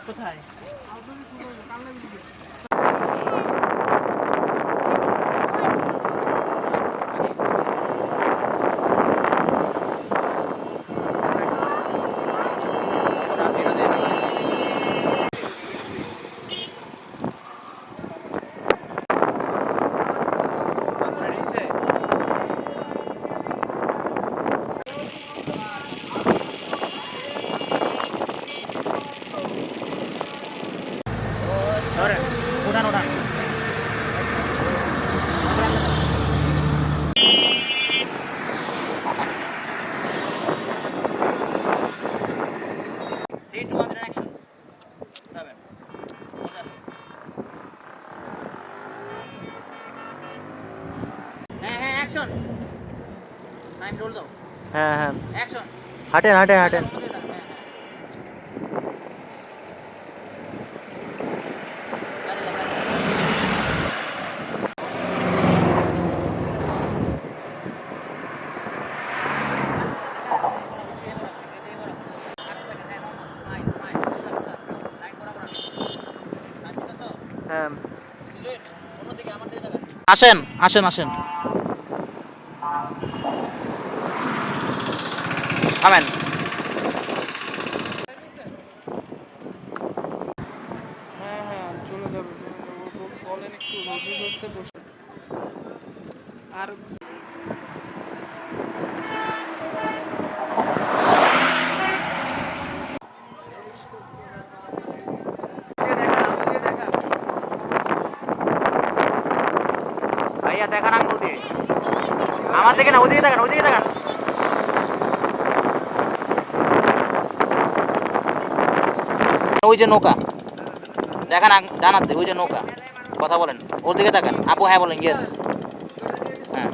কোথায়? উঠান উঠান। হ্যাঁ হ্যাঁ, হাঁটেন হাঁটেন হাঁটেন। হ্যাঁ, আসেন আসেন আসেন, থামেন। হ্যাঁ হ্যাঁ, চলে যাবে। বলেন একটু রোজি ধরতে বসে। আর ভাইয়া দেখান আঙ্গুল দিয়ে, আমার দিকে না, ওদিকে দেখান, ওদিকে দেখান। ওই যে নৌকা দেখান, জানাতে ওই যে নৌকা। কথা বলেন, ওর দিকে তাকান। আপু হ্যাঁ বলেন, ইয়েস। হ্যাঁ,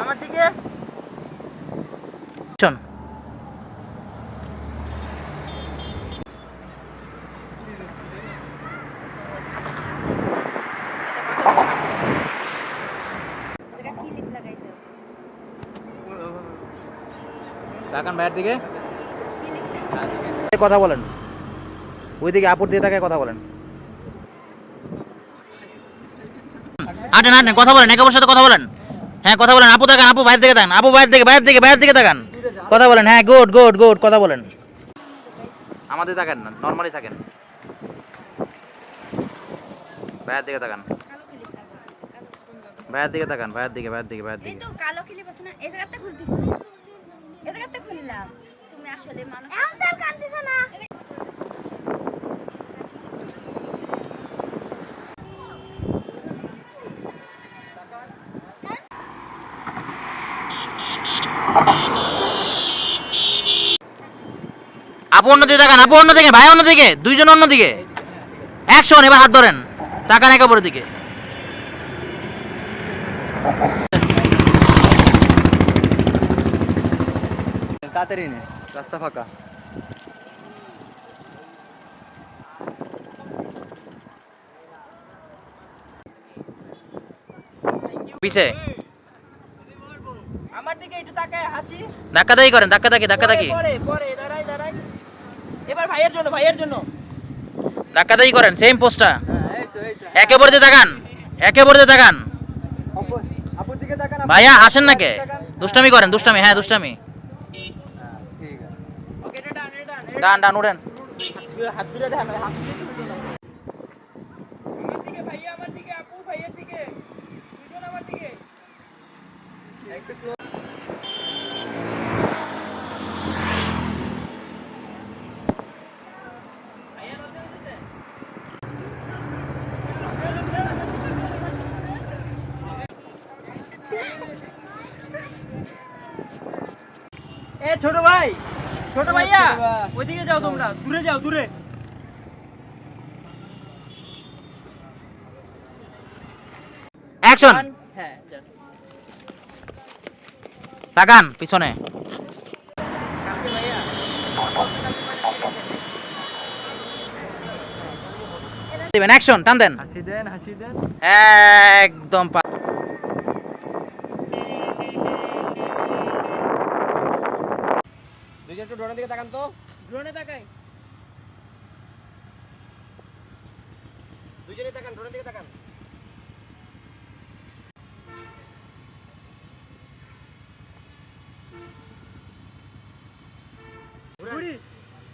আমার দিকে শোন। তাকান ভাইয়ের দিকে, কথা বলেন। ওইদিকে আপুর দিয়ে তাকায় কথা বলেন। হাঁটেন হাঁটেন, কথা বলেন, একে অপরের সাথে কথা বলেন। হ্যাঁ কথা বলেন। আপু তাকান, আপু বাইরের দিকে তাকান, আপু বাইরের দিকে, বাইরের দিকে, বাইরের দিকে তাকান। কথা বলেন। হ্যাঁ, গুড গুড গুড, কথা বলেন। আমাদের তাকান না, নর্মালি থাকেন। বাইরের দিকে তাকান, বাইরের দিকে তাকান, বাইরের দিকে, বাইরের দিকে, বাইরের দিকে। এই তো কালো ক্লিপ আছে না, এই জায়গাতে খুলতেছি, এই জায়গাতে খুললাম। তুমি আসলে মানুষ এখন তো আর কাঁদছিস না। আপু অন্যদিকে তাকান, আপু অন্যদিকে, ভাই অন্যদিকে, দুইজন অন্যদিকে। অ্যাকশন, এবার হাত ধরেন, তাকান একে অপরের দিকে। তাড়াতাড়ি নে, রাস্তা ফাঁকা। পিছে আমার দিকে একটু তাকায় হাসি। ধাক্কা দাকি করেন, ধাক্কা দাকি, ধাক্কা দাকি, পরে পরে দাঁড়াই দাঁড়াই। এবার ভাইয়ের জন্য, ভাইয়ের জন্য। ধাক্কা দাকি করেন, সেম পোস্টটা। হ্যাঁ, এই তো এই তো। একে অপরের দিকে তাকান, একে অপরের দিকে তাকান। আপুর দিকে তাকান। ভাইয়া হাসেন না কে? দুষ্টামি করেন, দুষ্টামি, হ্যাঁ দুষ্টামি। হ্যাঁ, ঠিক আছে। ওকে, এটা ডান, এটা ডান। ডান ডান, উড়েন। হাত ধরে দেখান, হাত ধরে তুলতে না। আমার দিকে ভাইয়া, আমার দিকে আপু, ভাইয়ের দিকে। দুজন আমার দিকে। একটু ক্লোজ। ভাইয়া লজ্জা হইতেছে? এ ছোট ভাই, ছোট ভাইয়া, ওইদিকে যাও তোমরা, দূরে যাও, দূরে। অ্যাকশন। হ্যাঁ যান। তাকান পিছনে। কালকে ভাইয়া দিবেন অ্যাকশন, টান দেন। হাসি দেন, হাসি দেন। একদম দুইজন একটু ড্রোনের দিকে তাকান তো। ড্রোনে তাকাই। দুইজনেই তাকান, ড্রোনের দিকে তাকান। ঘুরি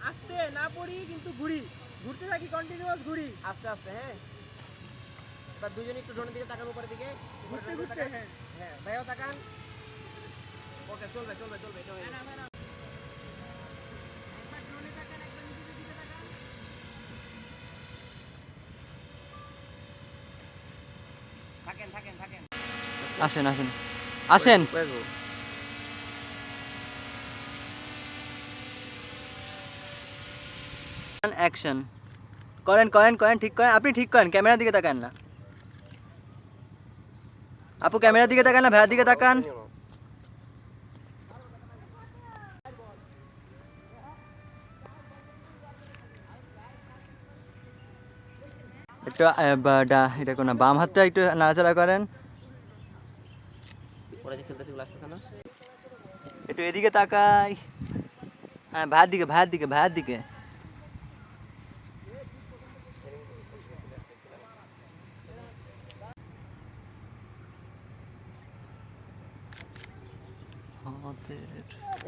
আস্তে না পড়ি কিন্তু ঘুরি, ঘুরতে থাকি কন্টিনিউয়াস ঘুরি। আস্তে আস্তে, হ্যাঁ। এবার দুইজনে একটু ড্রোনের দিকে তাকান, উপরের দিকে। উপরের ঘুরতে দিকে ঘুরতে তাকান। হ্যাঁ। হ্যাঁ, ভাইয়াও তাকান। ওকে, চলবে চলবে চলবে, এটা হয়ে না, যাবে। না, না। একবার ড্রোনে তাকান, একবার নিচের দিকে তাকান। থাকেন থাকেন থাকেন। আসেন আসেন আসেন। অ্যাকশন করেন করেন করেন, ঠিক করেন, আপনি ঠিক করেন, ক্যামেরার দিকে তাকান না। আপু ক্যামেরার দিকে তাকান না, ভাইয়ার দিকে তাকান। একটু এটা কোন বাম হাতটা একটু নাড়াচাড়া করেন। ওরা যে খেলতেছে গুলো আসতেছে না। একটু এদিকে তাকাই। হ্যাঁ, ভাইয়ের দিকে ভাইয়ের দিকে ভাইয়ের দিকে।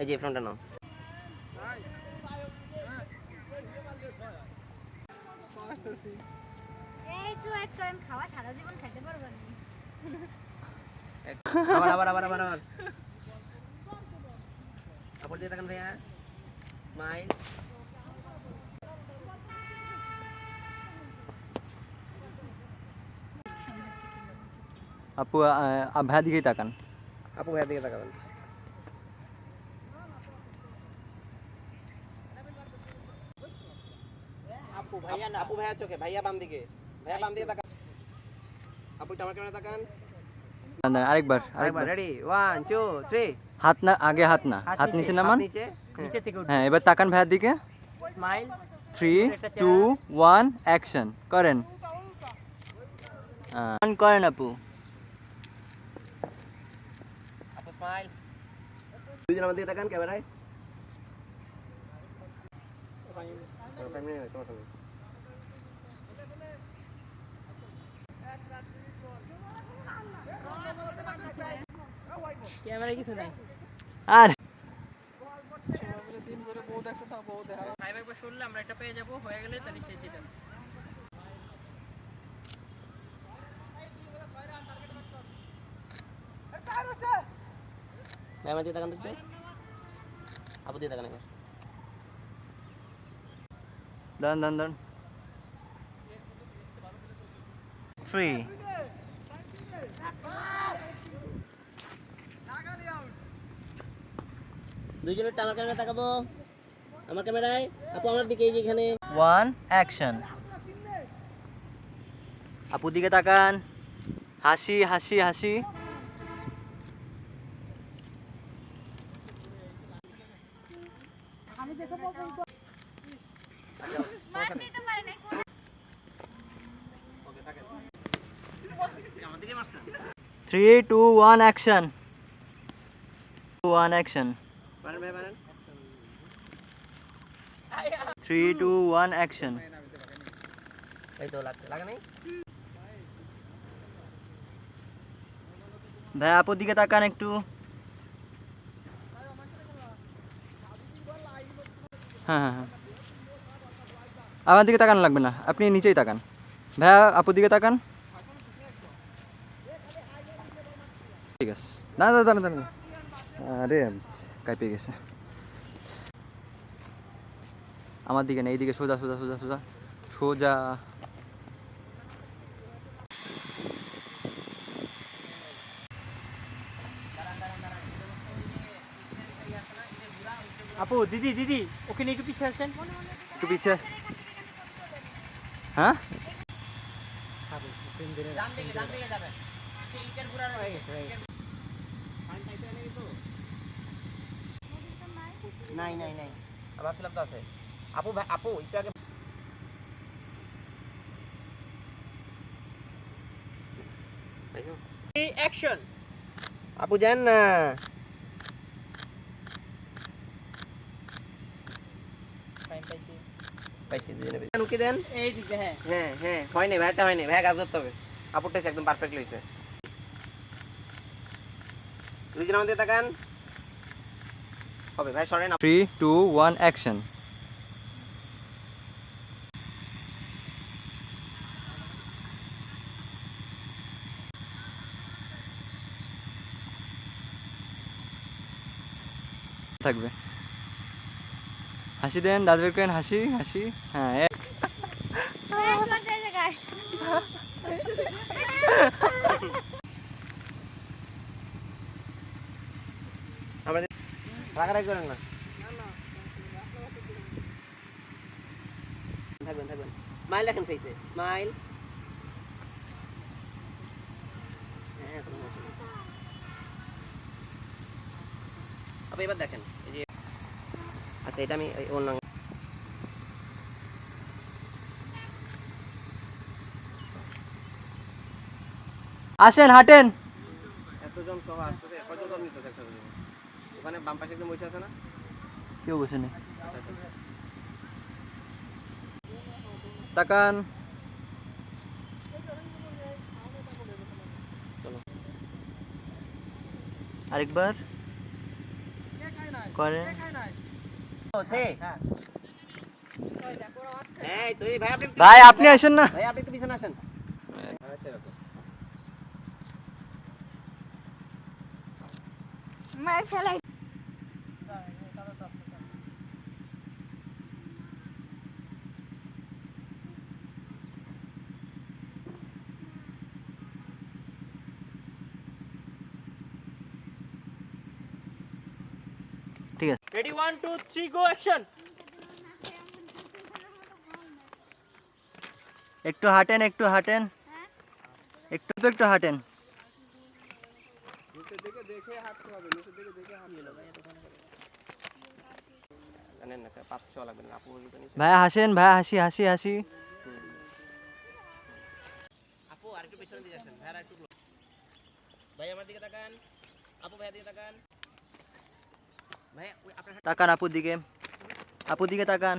এই যে ফ্রন্টটা নাও। এই একটু ওয়েট করেন, খাওয়া সারা জীবন খেতে পারবেন না। আবার আবার আবার আবার আবার। আপর দিয়ে তাকান ভাইয়া। স্মাইল। আপু ভাইয়ের দিকেই তাকান। আপু ভাইয়ার দিকে তাকাবেন। আপু ভাইয়া না। আপু ভাইয়া চোখে, ভাইয়া বাম দিকে। ভাইয়া বাম দিকে তাকান। আপু একটু আমার ক্যামেরা তাকান। না, না, আরেকবার আরেকবার, আরেকবার। রেডি 1 2 3। হাত না, আগে হাত না, হাত নিচে নামান। নিচে। নিচে থেকে উঠবে। হ্যাঁ, এবার তাকান ভাইয়ের দিকে। স্মাইল। 3 2 1 অ্যাকশন করেন। করেন আপু। আপু স্মাইল। দুইজন আমার দিকে তাকান ক্যামেরায়। ক্যামেরায় কিছু নাই। আর ফাইভ একবার শুনলে আমরা একটা পেয়ে যাবো, হয়ে গেলে তাহলে শেষ এটা। ভাই আমার দিকে তাকান দেখতে। আপু দিকে তাকান এবার। দান দান দান। 3 দুইজনের একটু আমার ক্যামেরা তাকাবো। আমার ক্যামেরায়। আপু আমার দিকে, এই যে এখানে। 1 অ্যাকশন। আপু দিকে তাকান। হাসি হাসি হাসি। মার দিতে পারে নাই। ওকে থাকেন। আমার দিকে মারছেন। 3 2 1 অ্যাকশন। 1 অ্যাকশন। মারেন ভাই মারেন। 3 2 1 অ্যাকশন। এই তো লাগছে, লাগে নাই? ভাই আপুর দিকে তাকান একটু। হ্যাঁ হ্যাঁ হ্যাঁ, আমার দিকে তাকানো লাগবে না, আপনি নিচেই তাকান। ভাইয়া আপুর দিকে তাকান। ঠিক আছে, না না দাঁড়ান দাঁড়ান। আরে কাঁপে গেছে। আমার দিকে না, এইদিকে সোজা সোজা সোজা সোজা সোজা। আপু দিদি দিদি ওখানে একটু পিছিয়ে আসেন। একটু পিছিয়ে আস। হ্যাঁ ডান দিকে যাবেন। নাই নাই নাই আমি ভাবছিলাম তো আছে আপু আপু একটু আগে অ্যাকশন আপু যান না টাইম পাইছি পাইছি দিয়ে নেবে নুকি দেন এই দিকে হ্যাঁ হ্যাঁ হ্যাঁ হয়নি ভাইটা হয়নি ভাই কাজ করতে হবে আপুরটা একদম পারফেক্ট হয়েছে দুইজন আমাদের তাকান হবে ভাই সরেন 3 2 1 অ্যাকশন থাকবে হাসি দেন দাঁত বের করেন হাসি হাসি হ্যাঁ এই জায়গায় আমাদের রাগারাগি করেন না থাকবেন থাকবেন স্মাইল রাখেন ফেসে স্মাইল হ্যাঁ কোনো সমস্যা নেই। আপনি এবার দেখেন এই যে আচ্ছা এটা আমি অন্য আসেন হাঁটেন এতজন সহ আসতেছে কতজন নিতে থাকছে ওখানে বাম পাশে একদম বসে আছে না কেউ বসে নেই তাকান আরেকবার করেন আছে এই তো এই ভাই আপনি ভাই আপনি আসেন না ভাই আপনি একটু পিছনে আসেন মার ফেলাই ঠিক আছে রেডি 1 2 3 গো অ্যাকশন একটু হাঁটেন একটু হাঁটেন একটু একটু হাঁটেন জানেন না পাঁচ ছ লাগবে না আপু বলতে নিচে ভাইয়া হাসেন ভাইয়া হাসি হাসি হাসি আপু আরেকটু পেছনে দিয়ে যাচ্ছেন ভাই আরেকটু ভাই আমার দিকে তাকান আপু ভাইয়ের দিকে তাকান ভাই ওই আপনার তাকান আপুর দিকে তাকান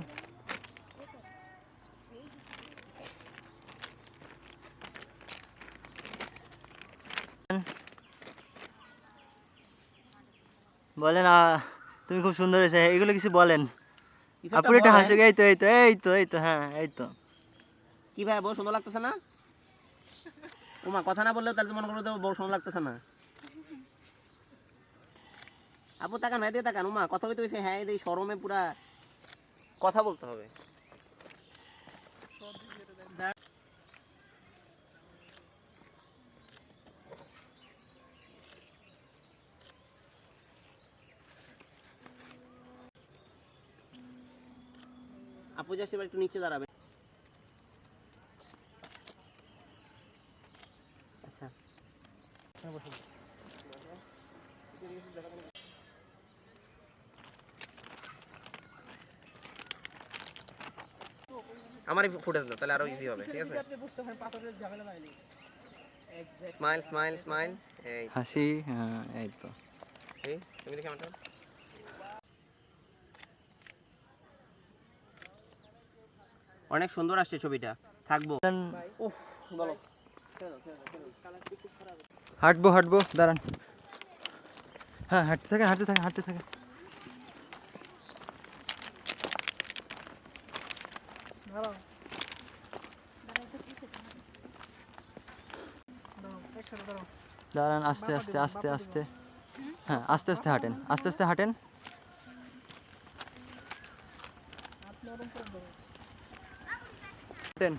বলেন তুমি খুব সুন্দর হয়েছে এগুলো কিছু বলেন কিছু একটা আপুর এটা বলেন। হাসে এই তো এই তো এই তো এই তো হ্যাঁ এই তো কি ভাই বউ সুন্দর লাগতেছে না ওমা কথা না বললেও তাহলে তো মনে করো তো বউ সুন্দর লাগতেছে না আপু তাকান ভাই দিয়ে তাকান উমা কথা বলতে হয়েছে হ্যাঁ এই শরমে পুরা কথা বলতে হবে আপু জাস্ট এবার একটু নিচে দাঁড়াবে আচ্ছা আমার ফুটেজ দাও তাহলে আরো ইজি হবে ঠিক আছে আপনি বুঝতে পারেন পাথরের ঝামেলা লাগাইলি স্মাইল স্মাইল স্মাইল এই হাসি হ্যাঁ এই তো এই তুমি দেখি আমারটা অনেক সুন্দর আসছে ছবিটা থাকবো উফ বলো হাঁটবো হাঁটবো দাঁড়ান হ্যাঁ হাঁটতে থাকেন হাঁটতে থাকেন হাঁটতে থাকেন দাঁড়ান আস্তে আস্তে আস্তে আস্তে হ্যাঁ আস্তে আস্তে হাঁটেন আস্তে আস্তে হাঁটেন হাঁটেন